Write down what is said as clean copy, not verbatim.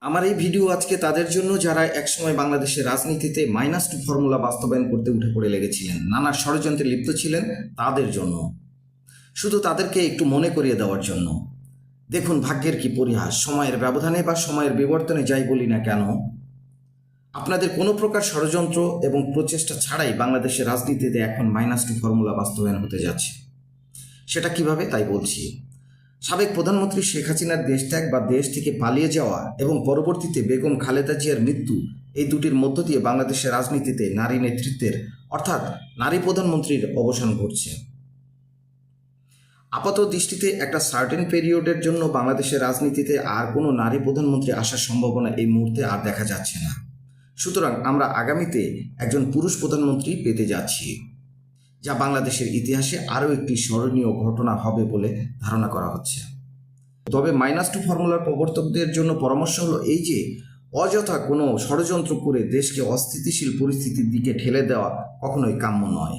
আমার এই ভিডিও আজকে তাদের জন্য যারা একসময় বাংলাদেশের রাজনীতিতে -2 ফর্মুলা বাস্তবায়ন করতে উঠে পড়ে লেগেছিলেন, নানা ষড়যন্ত্রে লিপ্ত ছিলেন, তাদের জন্য, শুধু তাদেরকে একটু মনে করিয়ে দেওয়ার জন্য। দেখুন ভাগ্যের কি পরিহাস, সময়ের ব্যবধানে বা সময়ের বিবর্তনে যাই বলি না কেন, আপনাদের কোনো প্রকার ষড়যন্ত্র এবং প্রচেষ্টা ছাড়াই বাংলাদেশের রাজনীতিতে এখন -2 ফর্মুলা বাস্তবায়ন হতে যাচ্ছে। সেটা কিভাবে তাই বলছি। সাবেক প্রধানমন্ত্রী শেখ হাসিনার দেশত্যাগ বা দেশ থেকে পালিয়ে যাওয়া এবং পরবর্তীতে বেগম খালেদা জিয়ার মৃত্যু, এই দুটির মধ্য দিয়ে বাংলাদেশের রাজনীতিতে নারী নেতৃত্বের অর্থাৎ নারী প্রধানমন্ত্রীর অবসান ঘটছে। আপাত দৃষ্টিতে একটা সার্টেন পিরিয়ডের জন্য বাংলাদেশের রাজনীতিতে আর কোনো নারী প্রধানমন্ত্রী আসার সম্ভাবনা এই মুহূর্তে আর দেখা যাচ্ছে না। সুতরাং আমরা আগামীতে একজন পুরুষ প্রধানমন্ত্রী পেতে যাচ্ছি, যা বাংলাদেশের ইতিহাসে আরও একটি স্মরণীয় ঘটনা হবে বলে ধারণা করা হচ্ছে। তবে -2 ফর্মুলার প্রবর্তকদের জন্য পরামর্শ হলো এই যে, অযথা কোনো ষড়যন্ত্র করে দেশকে অস্থিতিশীল পরিস্থিতির দিকে ঠেলে দেওয়া কখনোই কাম্য নয়।